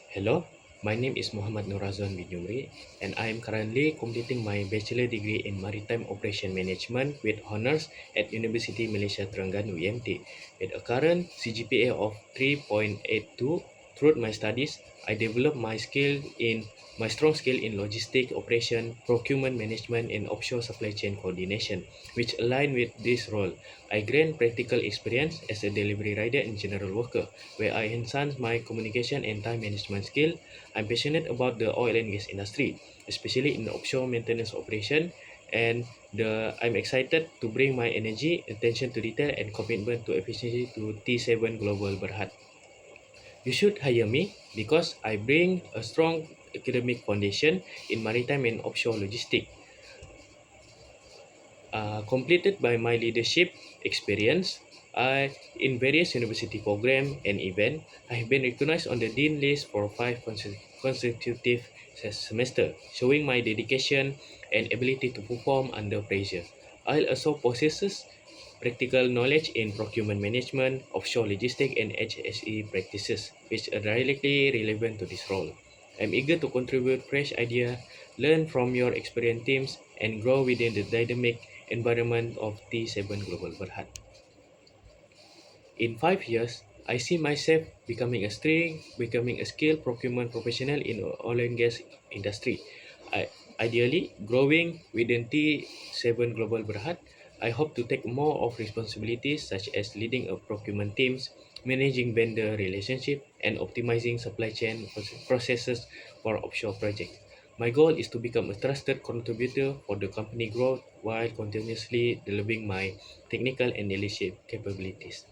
Hello, my name is Muhammad Nurazwan bin Yumri, and I am currently completing my bachelor degree in Maritime Operation Management with honors at University Malaysia Terengganu (UMT). With a current CGPA of 3.82, throughout my studies, I developed my strong skill in logistic operation, procurement management, and offshore supply chain coordination, which align with this role. I gained practical experience as a delivery rider and general worker where I enhance my communication and time management skill. I'm passionate about the oil and gas industry, especially in the offshore maintenance operation, and I'm excited to bring my energy, attention to detail, and commitment to efficiency to T7 Global Berhad. You should hire me because I bring a strong academic foundation in maritime and offshore logistics completed by my leadership experience. In various university program and event, I have been recognized on the dean list for five consecutive semester, showing my dedication and ability to perform under pressure. I also possesses practical knowledge in procurement management, offshore logistics, and HSE practices, which are directly relevant to this role. I'm eager to contribute fresh ideas, learn from your experienced teams, and grow within the dynamic environment of T7 Global Berhad. In 5 years, I see myself becoming a skilled procurement professional in oil and gas industry. Ideally, growing within T7 Global Berhad, I hope to take more of responsibilities such as leading a procurement teams, managing vendor relationship, and optimizing supply chain processes for offshore projects. My goal is to become a trusted contributor for the company growth while continuously developing my technical and leadership capabilities.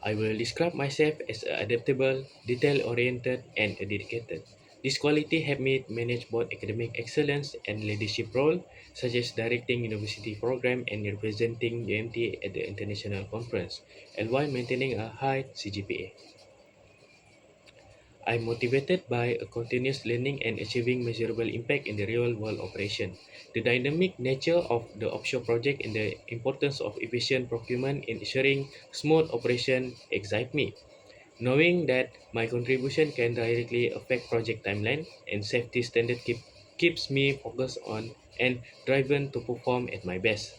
I will describe myself as adaptable, detail-oriented, and dedicated. This quality helped me manage both academic excellence and leadership role, such as directing university program and representing UMT at the international conference, and while maintaining a high CGPA. I'm motivated by a continuous learning and achieving measurable impact in the real-world operation. The dynamic nature of the offshore project and the importance of efficient procurement in ensuring smooth operation excite me. Knowing that my contribution can directly affect project timeline and safety standard keeps me focused on and driven to perform at my best.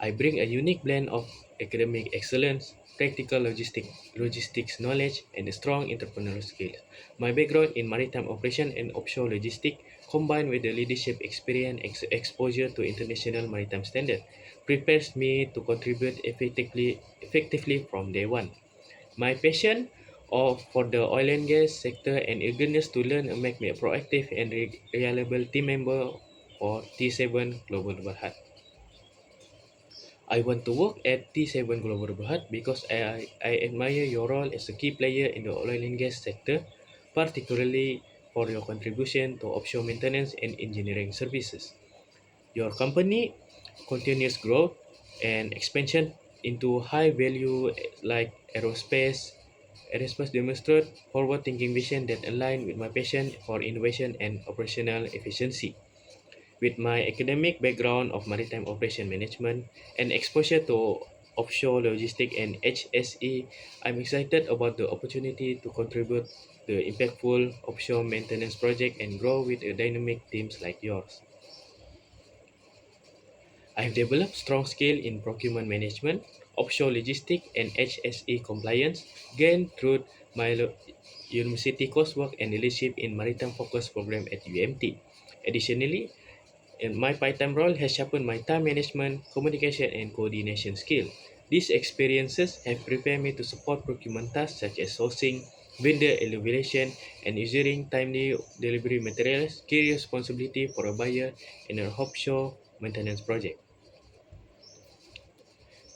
I bring a unique blend of academic excellence, practical logistics knowledge, and a strong entrepreneurial skills. My background in maritime operation and offshore logistics, combined with the leadership experience and exposure to international maritime standards, prepares me to contribute effectively from day one. My passion for the oil and gas sector and eagerness to learn make me a proactive and reliable team member for T7 Global Berhad. I want to work at T7 Global Berhad because I admire your role as a key player in the oil and gas sector, particularly for your contribution to offshore maintenance and engineering services. Your company continuous growth and expansion into high value like aerospace demonstrate forward-thinking vision that align with my passion for innovation and operational efficiency. With my academic background of maritime operation management and exposure to offshore logistics and HSE, I'm excited about the opportunity to contribute the impactful offshore maintenance project and grow with a dynamic teams like yours. I've developed strong skill in procurement management, offshore logistics, and HSE compliance, gained through my university coursework and leadership in maritime focus program at UMT. Additionally, and my part-time role has sharpened my time management, communication, and coordination skill. These experiences have prepared me to support procurement tasks such as sourcing, vendor evaluation, and ensuring timely delivery materials, key responsibility for a buyer in an offshore maintenance project.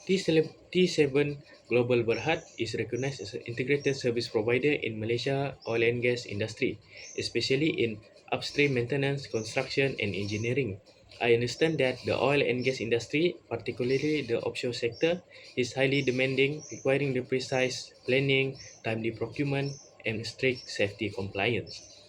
T7 Global Berhad is recognized as an integrated service provider in Malaysia oil and gas industry, especially in upstream maintenance, construction, and engineering. I understand that the oil and gas industry, particularly the offshore sector, is highly demanding, requiring the precise planning, timely procurement, and strict safety compliance.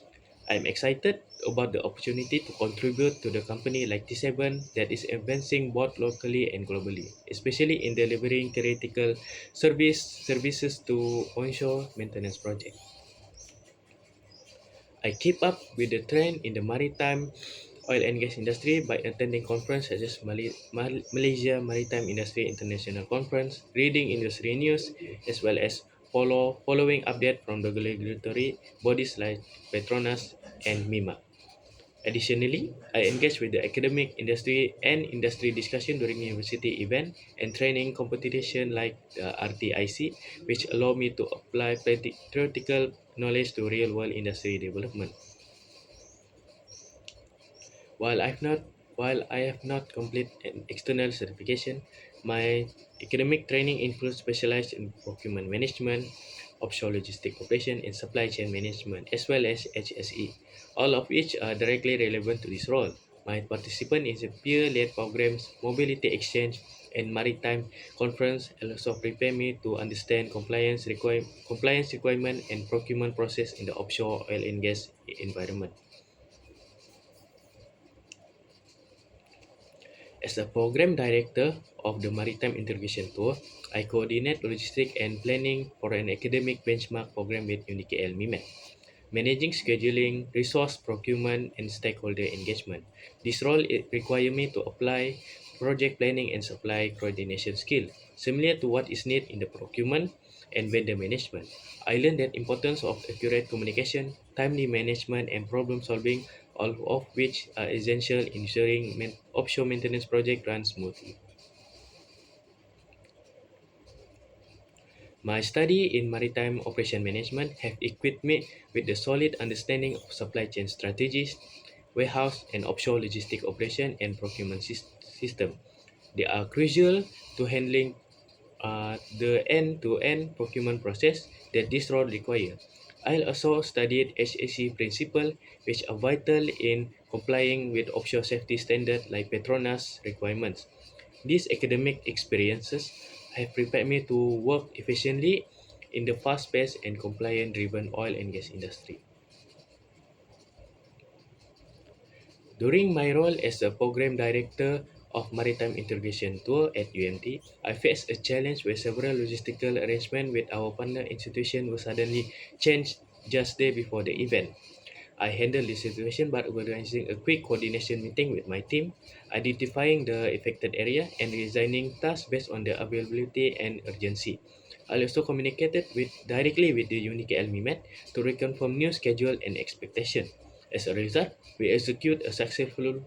I'm excited about the opportunity to contribute to the company like T7 that is advancing both locally and globally, especially in delivering critical services to onshore maintenance projects. I keep up with the trend in the maritime oil and gas industry by attending conferences such as Malaysia Maritime Industry International Conference, reading industry news, as well as following update from the regulatory bodies like Petronas and MIMA. Additionally, I engage with the academic industry and industry discussion during university event and training competition like the RTIC, which allow me to apply theoretical knowledge to real-world industry development. While I've not while I have not completed an external certification, my academic training includes specialized in procurement management, offshore logistic operation, and supply chain management, as well as HSE, all of which are directly relevant to this role. My participant in the peer-led programs, mobility exchange, and maritime conference also prepare me to understand compliance requirement and procurement process in the offshore oil and gas environment. As a program director of the Maritime Integration Tour, I coordinate logistics and planning for an academic benchmark program with UNIKL MIMET, managing scheduling, resource procurement, and stakeholder engagement. This role requires me to apply project planning and supply coordination skill, similar to what is needed in the procurement and vendor management. I learned that importance of accurate communication, timely management, and problem solving, all of which are essential in ensuring offshore maintenance project runs smoothly. My study in maritime operation management have equipped me with a solid understanding of supply chain strategies, warehouse and offshore logistic operation and procurement system. They are crucial to handling the end-to-end procurement process that this role requires. I also studied HSE principles, which are vital in complying with offshore safety standards like Petronas requirements. These academic experiences have prepared me to work efficiently in the fast-paced and compliant-driven oil and gas industry. During my role as a program director of Maritime Integration Tour at UMT, I faced a challenge where several logistical arrangements with our partner institution were suddenly changed just day before the event. I handled the situation by organizing a quick coordination meeting with my team, identifying the affected area, and resigning tasks based on the availability and urgency. I also communicated directly with the Unique LMIMET to reconfirm new schedule and expectation. As a result, we execute a successful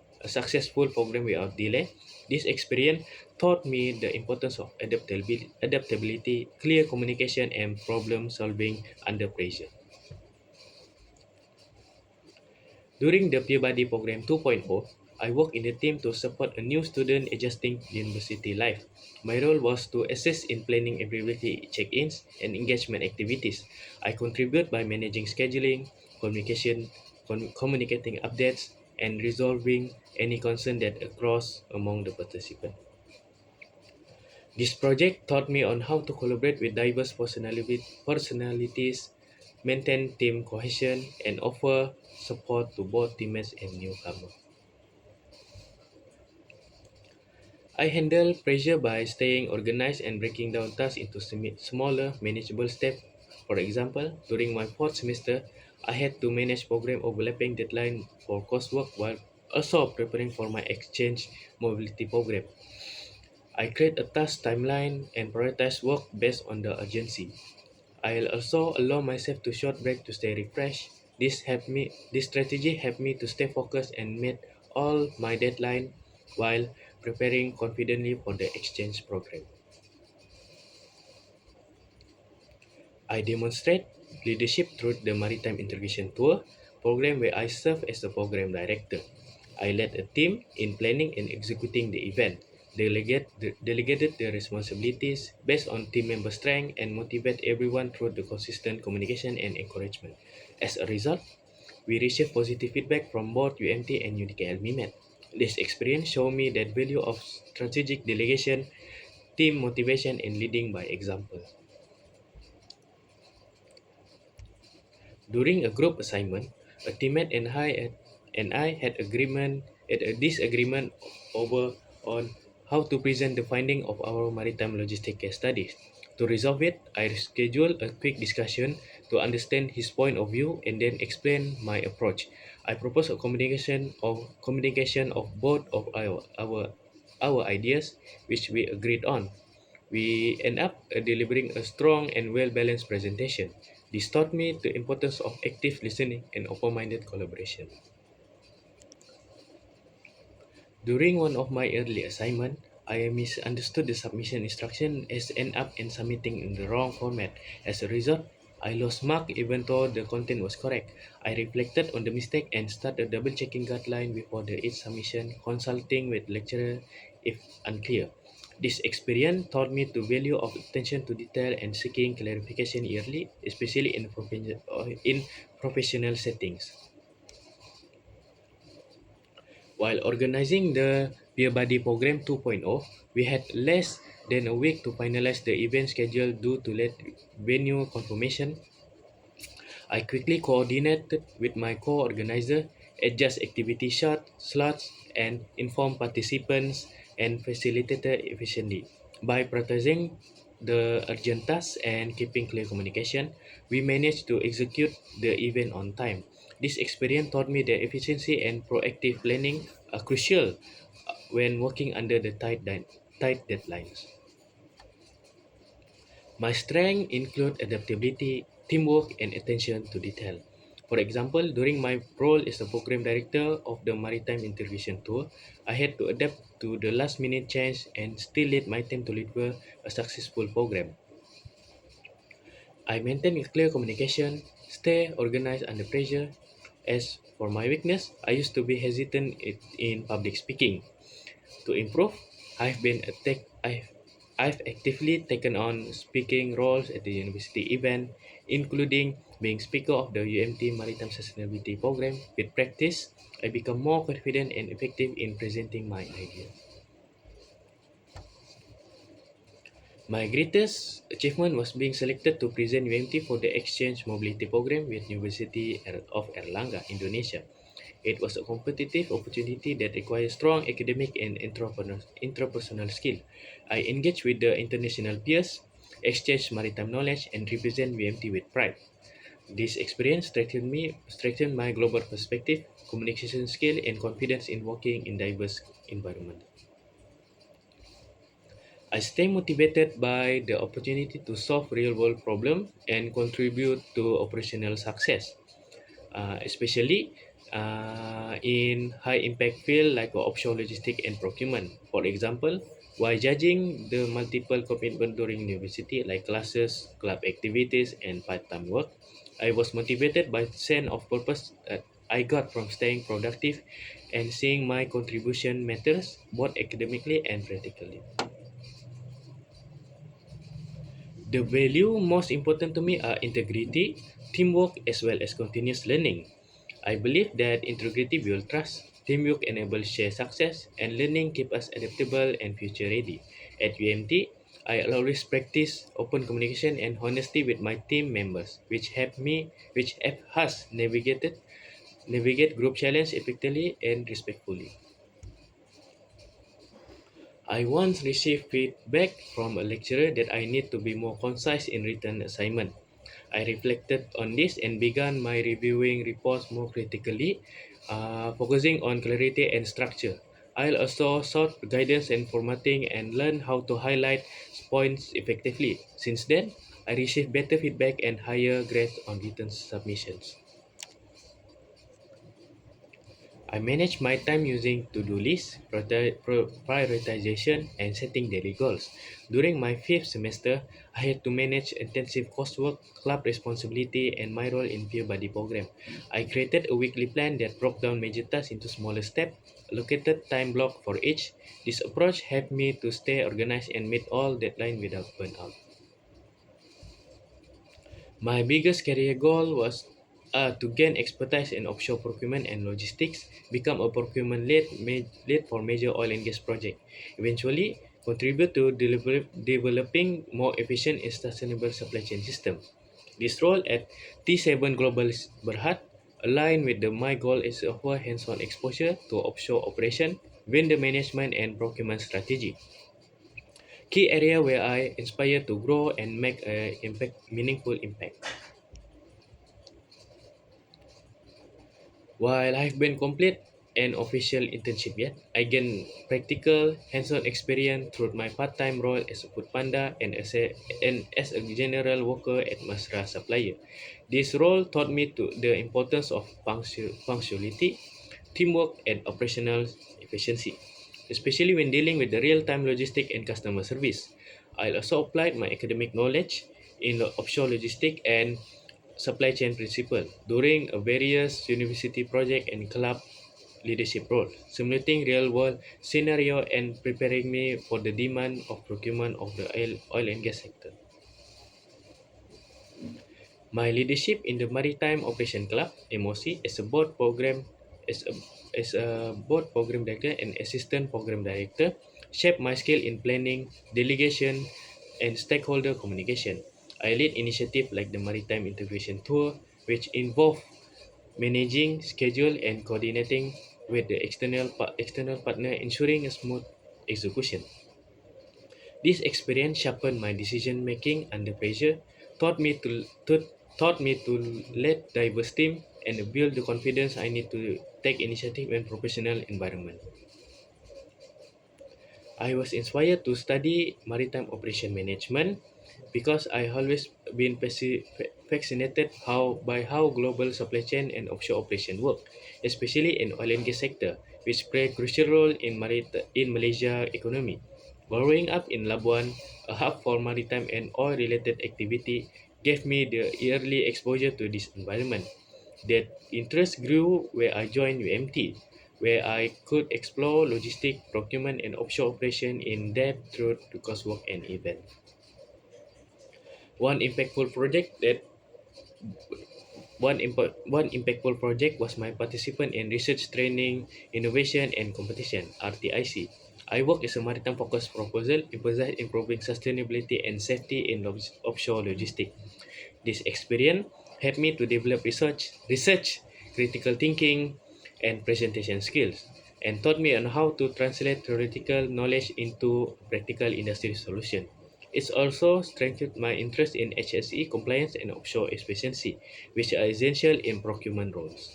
program without delay. This experience taught me the importance of adaptability, clear communication, and problem solving under pressure. During the Peabody Program 2.0, I worked in a team to support a new student adjusting university life. My role was to assist in planning availability check-ins and engagement activities. I contribute by managing scheduling, communicating updates, and resolving any concern that arose among the participants. This project taught me on how to collaborate with diverse personalities, maintain team cohesion, and offer support to both teammates and newcomers. I handle pressure by staying organized and breaking down tasks into smaller, manageable steps. For example, during my fourth semester, I had to manage program overlapping deadline for coursework while also preparing for my exchange mobility program. I create a task timeline and prioritize work based on the urgency. I'll also allow myself to short break to stay refreshed. This strategy helped me to stay focused and meet all my deadline while preparing confidently for the exchange program. I demonstrate leadership through the Maritime Integration Tour program where I serve as the program director. I led a team in planning and executing the event, delegated the responsibilities based on team member strength, and motivate everyone through the consistent communication and encouragement. As a result, we received positive feedback from both UMT and UDKL MIMET. This experience showed me that value of strategic delegation, team motivation, and leading by example. During a group assignment, A teammate and I had a disagreement over on how to present the finding of our maritime logistics case studies. To resolve it, I scheduled a quick discussion to understand his point of view and then explain my approach. I proposed a communication of both of our ideas, which we agreed on. We end up delivering a strong and well-balanced presentation. This taught me the importance of active listening and open-minded collaboration. During one of my early assignments, I misunderstood the submission instruction as end up in submitting in the wrong format. As a result, I lost mark even though the content was correct. I reflected on the mistake and started double-checking guideline before each submission, consulting with lecturer if unclear. This experience taught me the value of attention to detail and seeking clarification early, especially in professional settings. While organizing the Beer Buddy Program 2.0, we had less than a week to finalize the event schedule due to late venue confirmation. I quickly coordinated with my co-organizer, adjust activity slots, and inform participants and facilitated efficiently. By prioritizing the urgent tasks and keeping clear communication, we managed to execute the event on time. This experience taught me that efficiency and proactive planning are crucial when working under the tight deadlines. My strengths include adaptability, teamwork, and attention to detail. For example, during my role as the program director of the Maritime Intervention Tour, I had to adapt to the last minute change and still lead my team to deliver a successful program. I maintain a clear communication, stay organized under pressure. As for my weakness, I used to be hesitant in public speaking. To improve, I've been attack- I've actively taken on speaking roles at the university event, including being speaker of the UMT Maritime Sustainability Program. With practice, I become more confident and effective in presenting my ideas. My greatest achievement was being selected to present UMT for the exchange mobility program with University of Erlangga, Indonesia. It was a competitive opportunity that required strong academic and interpersonal skill. I engaged with the international peers, exchanged maritime knowledge, and represent VMT with pride. This experience strengthened my global perspective, communication skill, and confidence in working in diverse environments. I stay motivated by the opportunity to solve real-world problems and contribute to operational success. Especially in high impact field like offshore logistics and procurement. For example, while judging the multiple commitment during university like classes, club activities, and part-time work, I was motivated by the sense of purpose that I got from staying productive and seeing my contribution matters both academically and practically. The value most important to me are integrity, teamwork, as well as continuous learning. I believe that integrity builds trust, teamwork enables shared success, and learning keeps us adaptable and future ready. At UMT, I always practice open communication and honesty with my team members, which help us navigate group challenge effectively and respectfully. I once received feedback from a lecturer that I need to be more concise in written assignment. I reflected on this and began my reviewing reports more critically, focusing on clarity and structure. I also sought guidance and formatting and learned how to highlight points effectively. Since then, I received better feedback and higher grades on written submissions. I manage my time using to-do lists, prioritization, and setting daily goals. During my fifth semester, I had to manage intensive coursework, club responsibility, and my role in peer buddy program. I created a weekly plan that broke down major tasks into smaller steps, allocated time block for each. This approach helped me to stay organized and meet all deadlines without burnout. My biggest career goal was to gain expertise in offshore procurement and logistics, become a procurement lead for major oil and gas project. Eventually, contribute to developing more efficient and sustainable supply chain system. This role at T7 Global Berhad, Aligned with my goal is to offer hands-on exposure to offshore operation, vendor management, and procurement strategy. Key area where I inspire to grow and make a meaningful impact. While I've been complete an official internship yet, I gain practical hands-on experience through my part-time role as a food panda and as a general worker at Masra supplier. This role taught me to the importance of punctuality, teamwork, and operational efficiency, especially when dealing with the real-time logistic and customer service. I also applied my academic knowledge in the offshore logistic and supply chain principle during a various university project and club leadership role, simulating real-world scenario and preparing me for the demand of procurement of the oil and gas sector. My leadership in the Maritime Operation Club (MOC) as a board program as a board program director and assistant program director shaped my skill in planning, delegation, and stakeholder communication. I lead initiatives like the Maritime Integration Tour, which involve managing schedule and coordinating with the external partner, ensuring a smooth execution. This experience sharpened my decision making under pressure, taught me taught me to lead diverse team and build the confidence I need to take initiative in professional environment. I was inspired to study maritime operation management because I always been fascinated how global supply chain and offshore operation work, especially in oil and gas sector, which play a crucial role in Malaysia economy. Growing up in Labuan, a hub for maritime and oil-related activity, gave me the early exposure to this environment. That interest grew where I joined UMT, where I could explore logistic, procurement, and offshore operation in depth through the coursework and event. One impactful project that one impactful project was my participation in research training, innovation, and competition (RTIC). I work as a maritime focused proposal emphasized improving sustainability and safety in offshore logistics. This experience helped me to develop research, critical thinking, and presentation skills, and taught me on how to translate theoretical knowledge into practical industry solution. It's also strengthened my interest in HSE compliance and offshore efficiency, which are essential in procurement roles.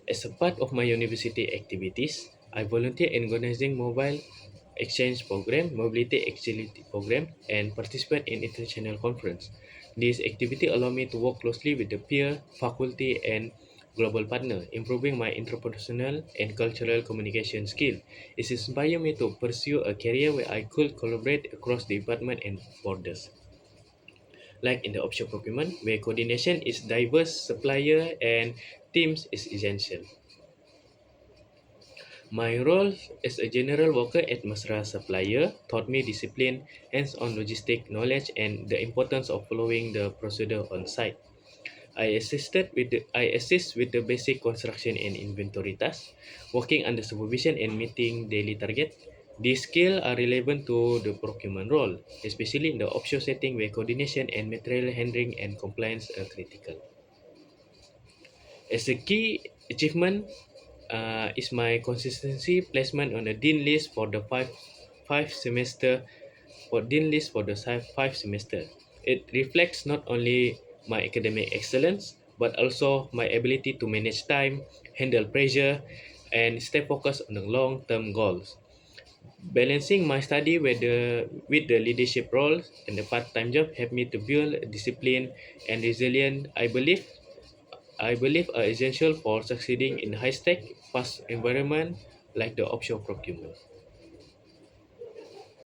As a part of my university activities, I volunteer in organizing mobile exchange program, mobility exchange program, and participate in international conference. These activity allow me to work closely with the peer, faculty, and global partner, improving my interpersonal and cultural communication skill. It inspired me to pursue a career where I could collaborate across department and borders. Like in the offshore procurement, where coordination is diverse supplier and teams is essential. My role as a general worker at Masra Supplier taught me discipline, hands-on logistic knowledge, and the importance of following the procedure on site. I assist with the basic construction and inventory tasks, working under supervision and meeting daily target. These skills are relevant to the procurement role, especially in the offshore setting where coordination and material handling and compliance are critical. As a key achievement is my consistency placement on the dean list for the five semester for dean list for the five semester. It reflects not only my academic excellence but also my ability to manage time, handle pressure, and stay focused on the long-term goals. Balancing my study with the leadership roles and the part-time job helped me to build discipline and resilience. I believe are essential for succeeding in high-tech, fast environment like the offshore procurement.